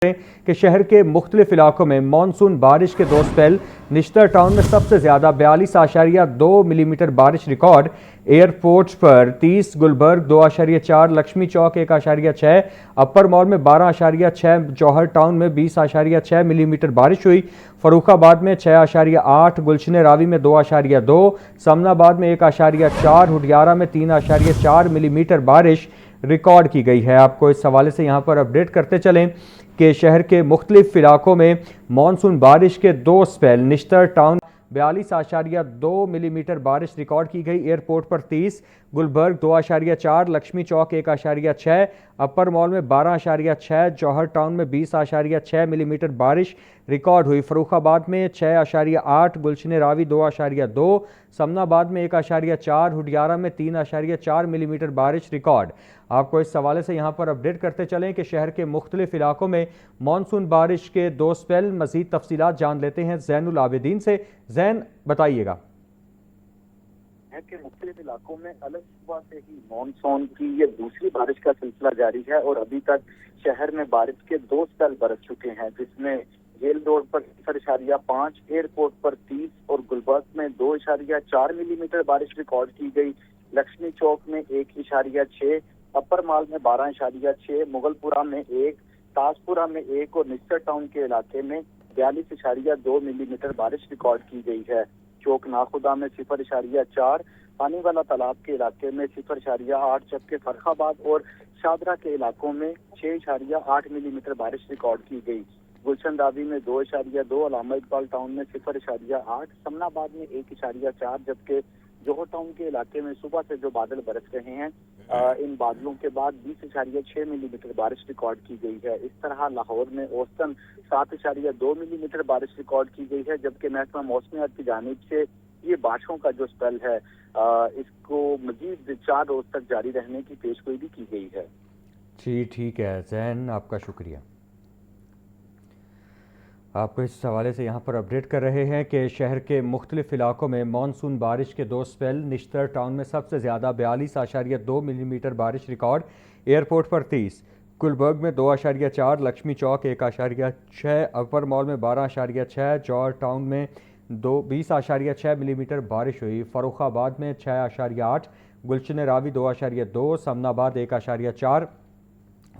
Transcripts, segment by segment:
کہ شہر کے مختلف علاقوں میں مانسون بارش کے دو سپیل نشتر ٹاؤن میں سب سے زیادہ 42.2 ملی میٹر بارش ریکارڈ، ایئرپورٹ پر 30، گلبرگ 2.4، لکشمی چوک 1.6، اپر مال میں 12.6، جوہر ٹاؤن میں 20.6 ملی میٹر بارش ہوئی، فروخ آباد میں 6.8، گلشن راوی میں 2.2، سمن آباد میں 1.4، ہڈیارہ میں 3.4 ملی میٹر بارش ریکارڈ کی گئی ہے۔ آپ کو اس حوالے سے یہاں پر اپڈیٹ کرتے چلیں کہ شہر کے مختلف علاقوں میں مانسون بارش کے دو سپیل نشتر ٹاؤن 42.2 ملی میٹر بارش ریکارڈ کی گئی، ایئرپورٹ پر 30، گلبرگ 2.4، لکشمی چوک 1.6، اپر مال میں 12.6، جوہر ٹاؤن میں 20.6 ملی میٹر بارش ریکارڈ ہوئی، فروخ آباد میں 6.8، گلشن راوی 2.2، سمن آباد میں 1.4، ہڈیارہ میں 3.4 ملی میٹر بارش ریکارڈ۔ آپ کو اس حوالے سے یہاں پر اپڈیٹ کرتے چلیں کہ شہر کے مختلف علاقوں میں مانسون بارش کے دو سپیل۔ مزید تفصیلات جان لیتے ہیں زین العابدین سے۔ زین، بتائیے گا۔ شہر کے مختلف علاقوں میں الگ صبح سے ہی مانسون کی یہ دوسری بارش کا سلسلہ جاری ہے اور ابھی تک شہر میں بارش کے دو سپیل برس چکے ہیں، جس میں جیل روڈ پر 0.5، ایئرپورٹ پر 30 اور گلبرگ میں 2.4 ملی میٹر بارش ریکارڈ کی گئی، لکشمی چوک میں 1.6، اپر مال میں 12.6، مغل پورہ میں 1، تاج پورہ میں 1 اور نشتر ٹاؤن کے علاقے میں 42.2 ملی میٹر بارش ریکارڈ کی گئی ہے۔ چوک ناخدا میں 0.4، پانی والا تالاب کے علاقے میں 0.8، جبکہ فرخ آباد اور شادرہ کے علاقوں میں 6.8 ملی میٹر بارش ریکارڈ کی گئی۔ گلشن راوی میں 2.2، علامہ اقبال ٹاؤن میں 0.8، سمن آباد میں 1.4، جبکہ جوہر ٹاؤن کے علاقے میں صبح سے جو بادل برس رہے ہیں، ان بادلوں کے بعد 20.6 ملی میٹر بارش ریکارڈ کی گئی ہے۔ اس طرح لاہور میں اوسطاً 7.2 ملی میٹر بارش ریکارڈ کی گئی ہے، جبکہ محکمہ موسمیات کی جانب سے یہ بارشوں کا جو سپیل ہے اس کو مزید 4 روز تک جاری رہنے کی پیشگوئی بھی کی گئی ہے۔ جی ٹھیک ہے زین، آپ کا شکریہ۔ آپ کو اس حوالے سے یہاں پر اپڈیٹ کر رہے ہیں کہ شہر کے مختلف علاقوں میں مانسون بارش کے دو سپیل نشتر ٹاؤن میں سب سے زیادہ 42.2 ملی میٹر بارش ریکارڈ، ایئرپورٹ پر 30، گلبرگ میں 2.4، لکشمی چوک 1.6، اپر مال میں 12.6، جوہر ٹاؤن میں 20.6 ملی میٹر بارش ہوئی، فروخ آباد میں 6.8، گلشن راوی 2.2، سمن آباد 1.4،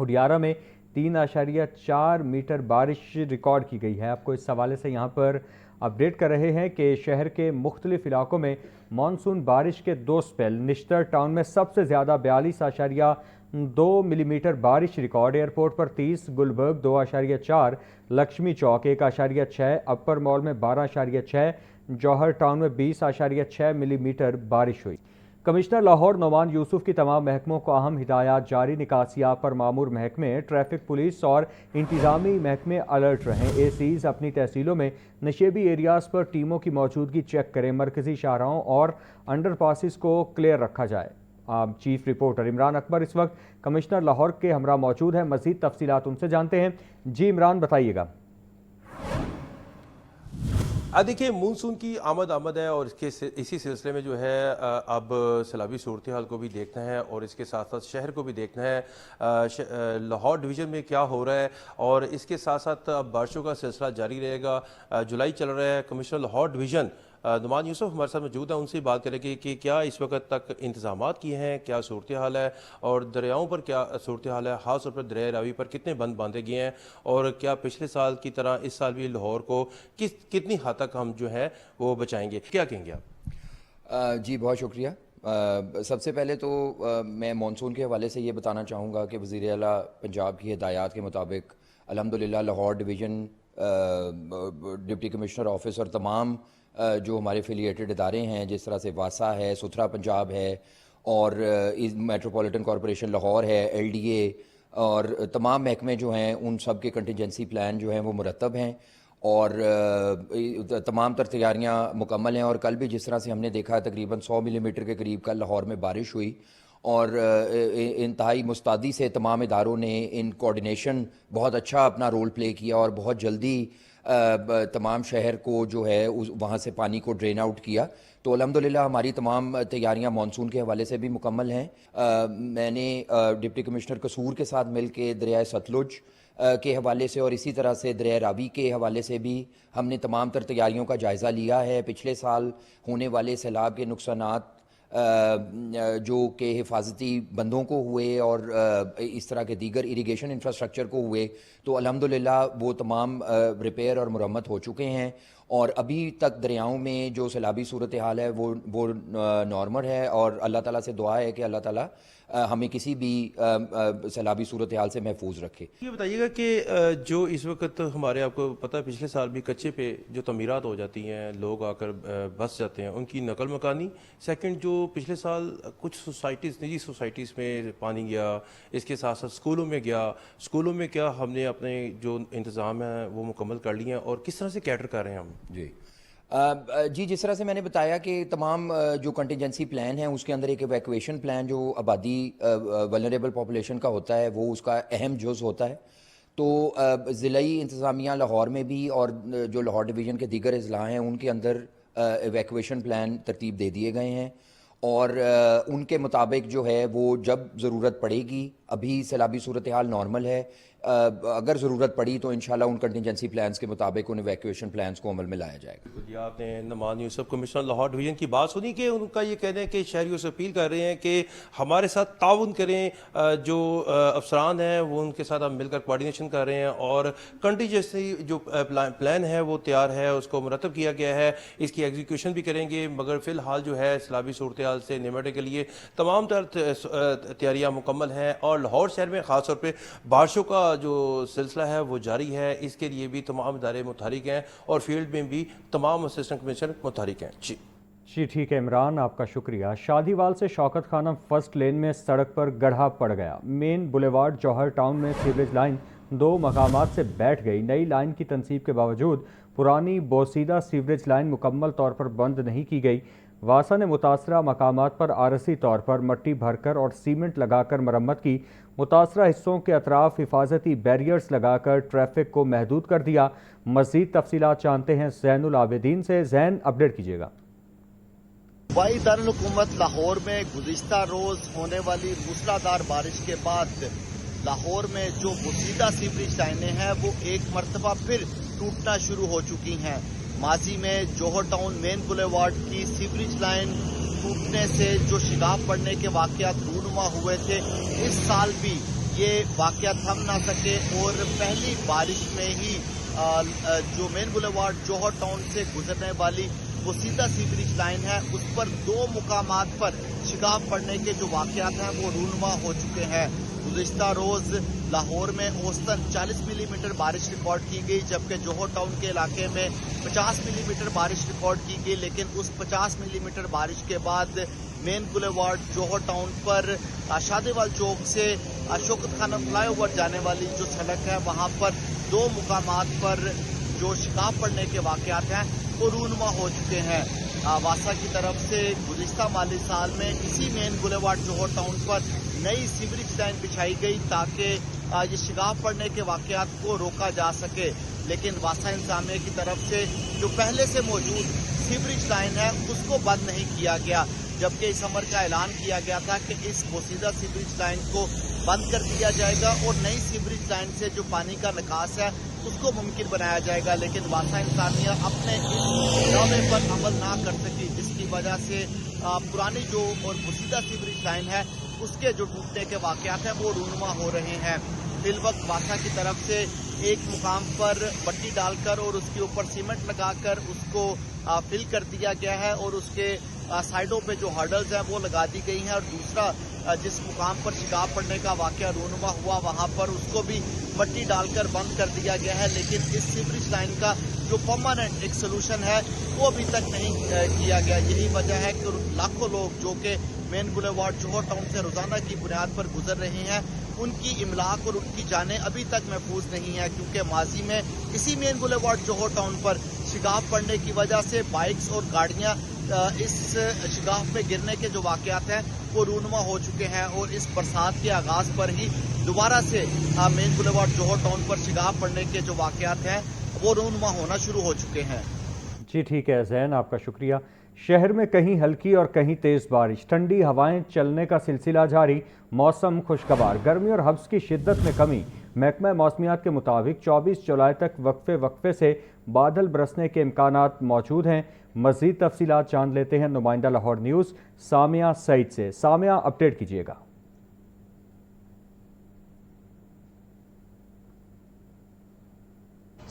ہڈیارہ میں 3.4 میٹر بارش ریکارڈ کی گئی ہے۔ آپ کو اس حوالے سے یہاں پر اپڈیٹ کر رہے ہیں کہ شہر کے مختلف علاقوں میں مانسون بارش کے دو سپیل نشتر ٹاؤن میں سب سے زیادہ 42.2 ملی میٹر بارش ریکارڈ، ایئرپورٹ پر 30، گلبرگ 2.4، لکشمی چوک 1.6، اپر مال میں 12.6، جوہر ٹاؤن میں 20.6 ملی میٹر بارش ہوئی۔ کمشنر لاہور نعمان یوسف کی تمام محکموں کو اہم ہدایات جاری، نکاسیات پر مامور محکمے، ٹریفک پولیس اور انتظامی محکمے الرٹ رہیں، اے سیز اپنی تحصیلوں میں نشیبی ایریاز پر ٹیموں کی موجودگی چیک کریں، مرکزی شاہراہوں اور انڈر پاسز کو کلیئر رکھا جائے۔ چیف رپورٹر عمران اکبر اس وقت کمشنر لاہور کے ہمراہ موجود ہیں، مزید تفصیلات ان سے جانتے ہیں۔ جی عمران، بتائیے گا۔ دیکھیں، مونسون کی آمد ہے اور اسی سلسلے میں جو ہے اب سیلابی صورتحال کو بھی دیکھنا ہے اور اس کے ساتھ ساتھ شہر کو بھی دیکھنا ہے، لاہور ڈویژن میں کیا ہو رہا ہے، اور اس کے ساتھ ساتھ اب بارشوں کا سلسلہ جاری رہے گا۔ جولائی چل رہا ہے۔ کمشنر لاہور ڈویژن نعمان یوسف ہمارے ساتھ موجود ہیں، ان سے بات کریں گے کہ کیا اس وقت تک انتظامات کیے ہیں، کیا صورتحال ہے، اور دریاؤں پر کیا صورتحال ہے، خاص طور پر دریائے راوی پر کتنے بند باندھے گئے ہیں، اور کیا پچھلے سال کی طرح اس سال بھی لاہور کو کتنی حد تک ہم جو ہے وہ بچائیں گے، کیا کہیں گے آپ؟ جی بہت شکریہ۔ سب سے پہلے تو میں مانسون کے حوالے سے یہ بتانا چاہوں گا کہ وزیر اعلیٰ پنجاب کی ہدایات کے مطابق الحمدللہ Lahore division, deputy commissioner office اور تمام جو ہمارے افیلیٹڈ ادارے ہیں، جس طرح سے واسا ہے، ستھرا پنجاب ہے، اور میٹروپولیٹن کارپوریشن لاہور ہے، ایل ڈی اے، اور تمام محکمے جو ہیں ان سب کے کنٹینجنسی پلان جو ہیں وہ مرتب ہیں، اور تمام تر تیاریاں مکمل ہیں۔ اور کل بھی جس طرح سے ہم نے دیکھا تقریباً 100 ملی میٹر کے قریب کل لاہور میں بارش ہوئی، اور انتہائی مستعدی سے تمام اداروں نے ان کوارڈینیشن بہت اچھا اپنا رول پلے کیا، اور بہت جلدی تمام شہر کو جو ہے وہاں سے پانی کو ڈرین آؤٹ کیا۔ تو الحمدللہ ہماری تمام تیاریاں مانسون کے حوالے سے بھی مکمل ہیں۔ میں نے ڈپٹی کمشنر قصور کے ساتھ مل کے دریائے ستلج کے حوالے سے اور اسی طرح سے دریائے راوی کے حوالے سے بھی ہم نے تمام تر تیاریوں کا جائزہ لیا ہے. پچھلے سال ہونے والے سیلاب کے نقصانات جو کہ حفاظتی بندوں کو ہوئے اور اس طرح کے دیگر اریگیشن انفراسٹرکچر کو ہوئے تو الحمدللہ وہ تمام ریپیئر اور مرمت ہو چکے ہیں, اور ابھی تک دریاؤں میں جو سیلابی صورتحال ہے وہ نارمل ہے, اور اللہ تعالیٰ سے دعا ہے کہ اللہ تعالیٰ ہمیں کسی بھی سیلابی صورتحال سے محفوظ رکھے. یہ بتائیے گا کہ جو اس وقت ہمارے آپ کو پتہ ہے پچھلے سال بھی کچے پہ جو تعمیرات ہو جاتی ہیں, لوگ آ کر بس جاتے ہیں, ان کی نقل مکانی. سیکنڈ, جو پچھلے سال کچھ سوسائٹیز نجی سوسائٹیز میں پانی گیا, اس کے ساتھ ساتھ اسکولوں میں گیا. اسکولوں میں کیا ہم نے اپنے جو انتظام ہیں وہ مکمل کر لیے ہیں, اور کس طرح سے کیٹر کر رہے ہیں ہم؟ جی جس طرح سے میں نے بتایا کہ تمام جو کنٹینجنسی پلان ہیں اس کے اندر ایک ایویکویشن پلان جو آبادی ولنریبل پاپولیشن کا ہوتا ہے وہ اس کا اہم جز ہوتا ہے. تو ضلعی انتظامیہ لاہور میں بھی اور جو لاہور ڈویژن کے دیگر اضلاع ہیں ان کے اندر ایویکویشن پلان ترتیب دے دیے گئے ہیں, اور ان کے مطابق جو ہے وہ جب ضرورت پڑے گی, ابھی سیلابی صورتحال نارمل ہے, اگر ضرورت پڑی تو انشاءاللہ ان کنٹینجنسی پلانز کے مطابق ان ایویکویشن پلانز کو عمل میں لایا جائے گا. جی, آپ نے نعمان یوسف کمشنر لاہور ڈویژن کی بات سنی کہ ان کا یہ کہنا ہے کہ شہریوں سے اپیل کر رہے ہیں کہ ہمارے ساتھ تعاون کریں, جو افسران ہیں وہ ان کے ساتھ ہم مل کر کوارڈینیشن کر رہے ہیں, اور کنٹینجنسی جو پلان ہے وہ تیار ہے, اس کو مرتب کیا گیا ہے, اس کی ایگزیکیوشن بھی کریں گے, مگر فی الحال جو ہے سیلابی صورتحال سے نمٹنے کے لیے تمام تر تیاریاں مکمل ہیں. اور لاہور شہر میں خاص طور پہ بارشوں کا جو سلسلہ ہے وہ جاری ہے, اس کے لیے بھی تمام ادارے متحرک ہیں اور فیلڈ میں بھی تمام اسسٹنٹ کمشنر متحرک ہیں. جی ٹھیک ہے عمران, آپ کا شکریہ. شادی وال سے شوکت خانم فرسٹ لین میں سڑک پر گڑھا پڑ گیا. مین بولیوارڈ جوہر ٹاؤن میں سیوریج لائن 2 مقامات سے بیٹھ گئی. نئی لائن کی تنصیب کے باوجود پرانی بوسیدہ سیوریج لائن مکمل طور پر بند نہیں کی گئی. واسا نے متاثرہ مقامات پر عارضی طور پر مٹی بھر کر اور سیمنٹ لگا کر مرمت کی. متاثرہ حصوں کے اطراف حفاظتی بیریئرز لگا کر ٹریفک کو محدود کر دیا. مزید تفصیلات جانتے ہیں زین العابدین سے. زین, اپڈیٹ کیجیے گا. صوبائی دارالحکومت لاہور میں گزشتہ روز ہونے والی موسلادھار بارش کے بعد لاہور میں جو بوسیدہ سیوریج لائنیں ہیں وہ ایک مرتبہ پھر ٹوٹنا شروع ہو چکی ہیں. ماضی میں جوہر ٹاؤن مین بولیوارڈ کی سیوریج لائن ٹوٹنے سے جو شگاف پڑنے کے واقعات رونما ہوئے تھے, اس سال بھی یہ واقعہ تھم نہ سکے اور پہلی بارش میں ہی جو مین بولیوارڈ جوہر ٹاؤن سے گزرنے والی بوسیدہ سیوریج لائن ہے اس پر 2 مقامات پر شگاف پڑنے کے جو واقعات ہیں وہ رونما ہو چکے ہیں. گزشتہ روز لاہور میں اوسطاً 40 ملی میٹر بارش ریکارڈ کی گئی, جبکہ جوہر ٹاؤن کے علاقے میں 50 ملی میٹر بارش ریکارڈ کی گئی. لیکن اس 50 ملی میٹر بارش کے بعد مین بولیوارڈ جوہر ٹاؤن پر شادیوال چوک سے شوکت خانم فلائی اوور جانے والی جو سڑک ہے وہاں پر 2 مقامات پر جو شگاف پڑنے کے واقعات ہیں وہ رونما ہو چکے ہیں. واسا کی طرف سے گزشتہ مالی سال میں اسی مین بولیوارڈ جوہر ٹاؤن پر نئی سیوریج لائن بچھائی گئی تاکہ یہ شگاف پڑنے کے واقعات کو روکا جا سکے. لیکن واسا انتظامیہ کی طرف سے جو پہلے سے موجود سیوریج لائن ہے اس کو بند نہیں کیا گیا, جبکہ اس امر کا اعلان کیا گیا تھا کہ اس بوسیدہ سیوریج لائن کو بند کر دیا جائے گا اور نئی سیوریج لائن سے جو پانی کا نکاس ہے اس کو ممکن بنایا جائے گا. لیکن واسا انتظامیہ اپنے اس دعوے پر عمل نہ کر سکی, جس کی وجہ سے پرانی جو اور بوسیدہ سیوریج لائن ہے اس کے جو ٹوٹنے کے واقعات ہیں وہ رونما ہو رہے ہیں. فی الوقت واسا کی طرف سے ایک مقام پر مٹی ڈال کر اور اس کے اوپر سیمنٹ لگا کر اس کو فل کر دیا گیا ہے اور اس کے سائڈوں پہ جو ہرڈلز ہیں وہ لگا دی گئی ہیں, اور دوسرا جس مقام پر شگاف پڑنے کا واقعہ رونما ہوا وہاں پر اس کو بھی مٹی ڈال کر بند کر دیا گیا ہے. لیکن اس سیوریج لائن کا جو پرماننٹ ایک سلوشن ہے وہ ابھی تک نہیں کیا گیا. یہی وجہ ہے کہ لاکھوں لوگ جو کہ مین بولیوارڈ جوہر ٹاؤن سے روزانہ کی بنیاد پر گزر رہے ہیں ان کی املاک اور ان کی جانیں ابھی تک محفوظ نہیں ہیں, کیونکہ ماضی میں اسی مین بولیوارڈ جوہر ٹاؤن پر شگاف پڑنے کی وجہ سے بائکس اور گاڑیاں اس شگاف میں گرنے کے جو واقعات ہیں وہ رونما ہو چکے ہیں, اور اس برسات کے آغاز پر ہی دوبارہ سے مین بولیوارڈ جوہر ٹاؤن پر شگاف پڑنے کے جو واقعات ہیں وہ رونما ہونا شروع ہو چکے ہیں. جی ٹھیک ہے زین, آپ کا شکریہ. شہر میں کہیں ہلکی اور کہیں تیز بارش, ٹھنڈی ہوائیں چلنے کا سلسلہ جاری. موسم خوشگوار, گرمی اور حبس کی شدت میں کمی. محکمہ موسمیات کے مطابق 24 جولائی تک وقفے سے بادل برسنے کے امکانات موجود ہیں۔ مزید تفصیلات جان لیتے ہیں نمائندہ لاہور نیوز سامیہ سعید سے۔ سامیہ، اپڈیٹ کیجیے گا۔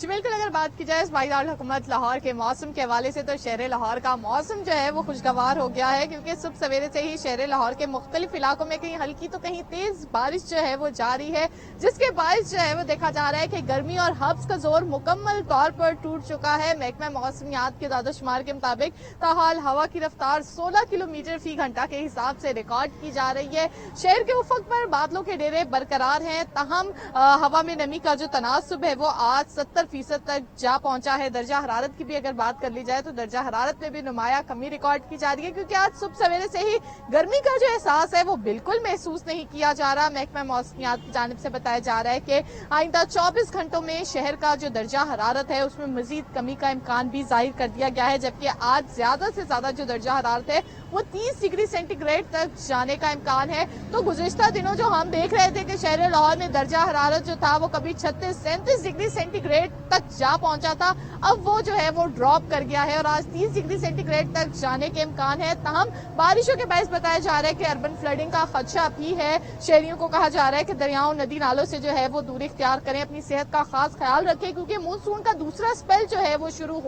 بالکل، اگر بات کی جائے بائی دارالحکومت لاہور کے موسم کے حوالے سے تو شہر لاہور کا موسم جو ہے وہ خوشگوار ہو گیا ہے، کیونکہ صبح سویرے سے ہی شہر لاہور کے مختلف علاقوں میں کہیں ہلکی تو کہیں تیز بارش جو ہے وہ جاری ہے، جس کے باعث جو ہے وہ دیکھا جا رہا ہے کہ گرمی اور ہبس کا زور مکمل طور پر ٹوٹ چکا ہے۔ محکمہ موسمیات کے اعداد و شمار کے مطابق تاحال ہوا کی رفتار 16 کلومیٹر فی گھنٹہ کے حساب سے ریکارڈ کی جا رہی ہے۔ شہر کے افق پر بادلوں کے ڈیرے برقرار ہیں، تاہم ہوا میں نمی کا جو تناسب ہے وہ آج 70% تک جا پہنچا ہے۔ درجہ حرارت کی بھی اگر بات کر لی جائے تو درجہ حرارت میں بھی نمایاں کمی ریکارڈ کی جا رہی ہے، کیونکہ آج صبح سویرے سے ہی گرمی کا جو احساس ہے وہ بالکل محسوس نہیں کیا جا رہا۔ محکمہ موسمیات کی جانب سے بتایا جا رہا ہے کہ آئندہ 24 گھنٹوں میں شہر کا جو درجہ حرارت ہے اس میں مزید کمی کا امکان بھی ظاہر کر دیا گیا ہے، جبکہ آج زیادہ سے زیادہ جو درجہ حرارت ہے وہ 30 ڈگری سینٹی گریڈ تک جانے کا امکان ہے۔ تو گزشتہ دنوں جو ہم دیکھ رہے تھے کہ شہر لاہور میں درجہ حرارت جو تھا وہ کبھی 36-37 ڈگری سینٹی گریڈ تک جا پہنچا تھا، اب وہ جو ہے وہ ڈراپ کر گیا ہے اور آج 30 ڈگری سینٹی گریڈ تک جانے کے امکان ہے۔ تاہم بارشوں کے باعث بتایا جا رہا ہے کہ اربن فلڈنگ کا خدشہ بھی ہے۔ شہریوں کو کہا جا رہا ہے کہ دریاؤں ندی نالوں سے جو ہے وہ دوری اختیار کریں، اپنی صحت کا خاص خیال رکھیں، کیونکہ مونسون کا دوسرا سپیل جو ہے وہ شروع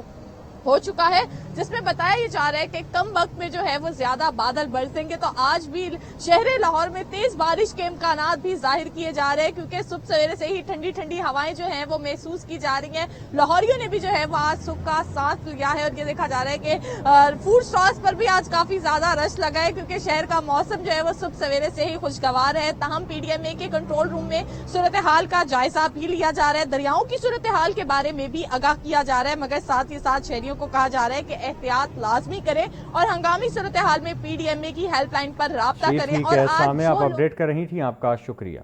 ہو چکا ہے، جس میں بتایا یہ جا رہا ہے کہ کم وقت میں جو ہے وہ زیادہ بادل برسیں گے۔ تو آج بھی شہر لاہور میں تیز بارش کے امکانات بھی ظاہر کیے جا رہے ہیں، کیونکہ صبح سویرے سے ہی ٹھنڈی ٹھنڈی ہوائیں جو ہیں وہ محسوس کی جا رہی ہیں۔ لاہوریوں نے بھی جو ہے وہ آج صبح کا سانس لیا ہے، اور یہ دیکھا جا رہا ہے کہ فوڈ سٹالز پر بھی آج کافی زیادہ رش لگا ہے، کیونکہ شہر کا موسم جو ہے وہ صبح سویرے سے ہی خوشگوار ہے۔ تاہم پی ڈی ایم اے کے کنٹرول روم میں صورتحال کا جائزہ بھی لیا جا رہا ہے، دریاؤں کی صورتحال کے بارے میں بھی آگاہ کیا جا رہا ہے، مگر ساتھ ہی ساتھ شہریوں کو کہا جا رہا ہے کہ احتیاط لازمی کریں اور ہنگامی صورتحال میں پی ڈی ایم اے کی ہیلپ لائن پر رابطہ کریں۔ اور سامع، آپ اپڈیٹ کر رہی تھیں، آپ کا شکریہ۔